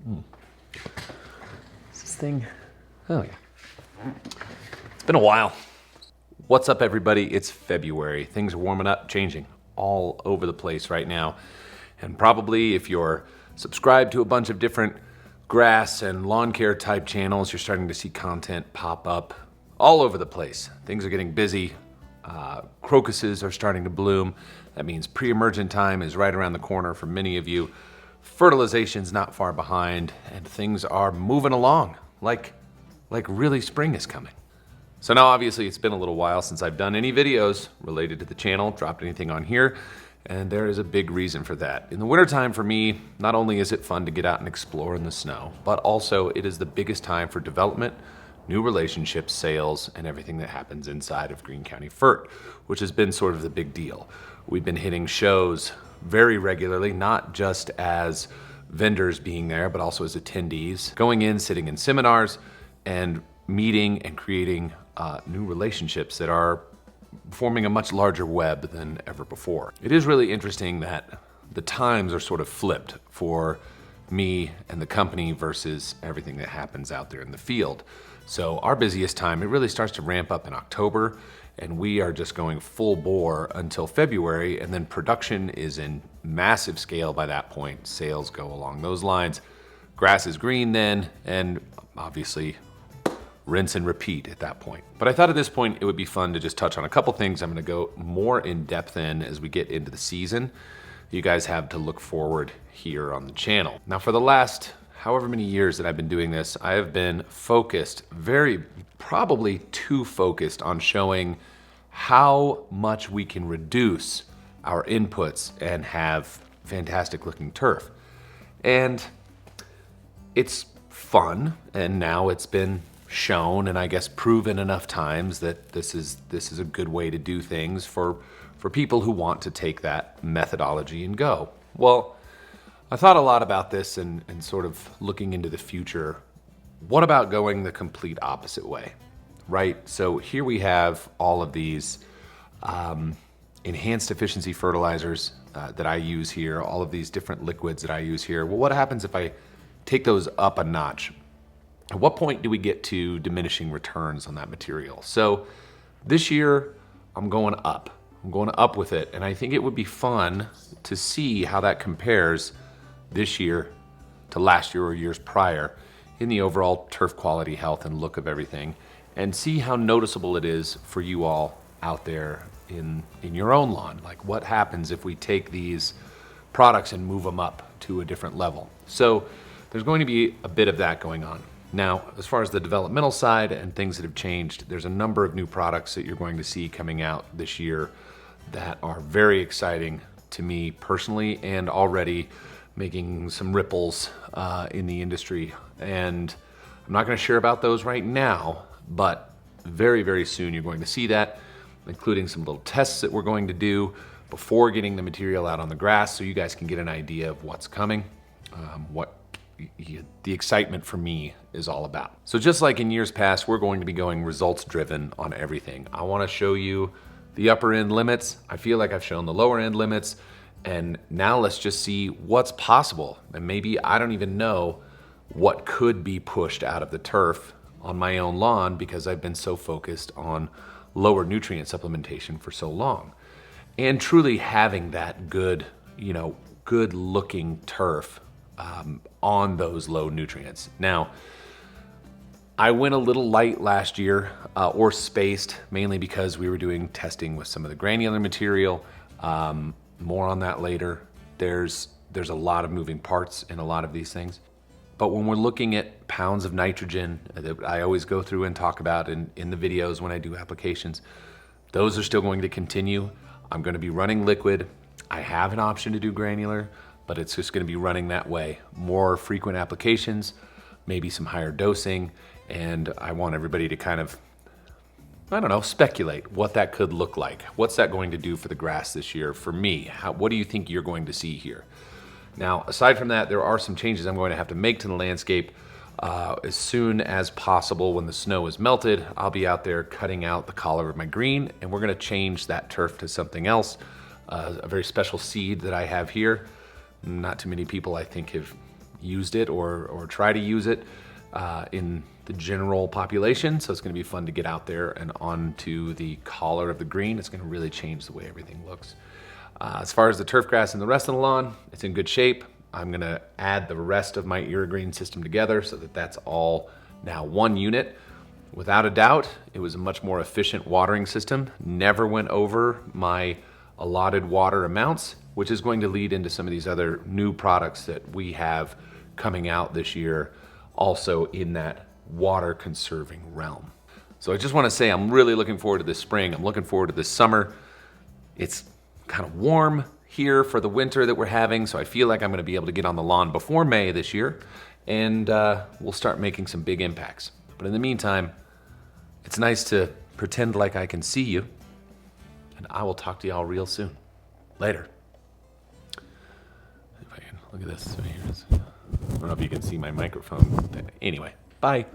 Is this thing? Oh yeah. It's been a while. What's up, everybody? It's February. Things are warming up, changing all over the place right now. And probably if you're subscribed to a bunch of different grass and lawn care type channels, you're starting to see content pop up all over the place. Things are getting busy. Crocuses are starting to bloom. That means pre-emergent time is right around the corner for many of you. Fertilization's not far behind, and things are moving along like really spring is coming. So now obviously it's been a little while since I've done any videos related to the channel, dropped anything on here, and there is a big reason for that. In the wintertime for me, not only is it fun to get out and explore in the snow, but also it is the biggest time for development, new relationships, sales, and everything that happens inside of Greene County FERT, which has been sort of the big deal. We've been hitting shows very regularly, not just as vendors being there, but also as attendees, going in, sitting in seminars, and meeting and creating new relationships that are forming a much larger web than ever before. It is really interesting that the times are sort of flipped for me and the company versus everything that happens out there in the field. So our busiest time, it really starts to ramp up in October, and we are just going full bore until February, and then production is in massive scale by that point. Sales go along those lines. Grass is green then, and obviously rinse and repeat at that point. But I thought at this point it would be fun to just touch on a couple things I'm gonna go more in depth in as we get into the season. You guys have to look forward here on the channel. Now for the last however many years that I've been doing this, I have been focused, probably too focused on showing how much we can reduce our inputs and have fantastic looking turf. And it's fun, and now it's been shown and I guess proven enough times that this is a good way to do things for people who want to take that methodology and go. Well, I thought a lot about this and sort of looking into the future. What about going the complete opposite way, right? So here we have all of these enhanced efficiency fertilizers that I use here, all of these different liquids that I use here. Well, what happens if I take those up a notch? At what point do we get to diminishing returns on that material? So this year, I'm going up. I'm going up with it, and I think it would be fun to see how that compares this year to last year or years prior in the overall turf quality, health, and look of everything, and see how noticeable it is for you all out there in your own lawn. Like, what happens if we take these products and move them up to a different level? So there's going to be a bit of that going on. Now, as far as the developmental side and things that have changed, there's a number of new products that you're going to see coming out this year that are very exciting to me personally, and already making some ripples in the industry. And I'm not going to share about those right now, but very, very soon you're going to see that, including some little tests that we're going to do before getting the material out on the grass, so you guys can get an idea of what's coming, what the excitement for me is all about. So just like in years past, we're going to be going results driven on everything. I want to show you the upper end limits. I feel like I've shown the lower end limits, and now let's just see what's possible. And maybe I don't even know what could be pushed out of the turf on my own lawn because I've been so focused on lower nutrient supplementation for so long. And truly having that good looking turf on those low nutrients. Now, I went a little light last year, or spaced, mainly because we were doing testing with some of the granular material. More on that later. There's a lot of moving parts in a lot of these things. But when we're looking at pounds of nitrogen that I always go through and talk about in the videos when I do applications, those are still going to continue. I'm going to be running liquid. I have an option to do granular, but it's just going to be running that way. More frequent applications, maybe some higher dosing, and I want everybody to kind of, I don't know, speculate what that could look like. What's that going to do for the grass this year for me? What do you think you're going to see here? Now, aside from that, there are some changes I'm going to have to make to the landscape. As soon as possible, when the snow is melted, I'll be out there cutting out the collar of my green, and we're going to change that turf to something else. A very special seed that I have here. Not too many people, I think, have used it or try to use it in the general population. So it's going to be fun to get out there and onto the collar of the green. It's going to really change the way everything looks. As far as the turf grass and the rest of the lawn, it's in good shape. I'm going to add the rest of my irrigation system together so that that's all now one unit. Without a doubt, it was a much more efficient watering system. Never went over my allotted water amounts, which is going to lead into some of these other new products that we have coming out this year, also in that water conserving realm. So I just want to say I'm really looking forward to this spring. I'm looking forward to this summer. It's kind of warm here for the winter that we're having, so I feel like I'm going to be able to get on the lawn before May this year, and we'll start making some big impacts. But in the meantime, it's nice to pretend like I can see you, and I will talk to y'all real soon. Later. If I can look at this. So here it is. I don't know if you can see my microphone. Anyway, bye.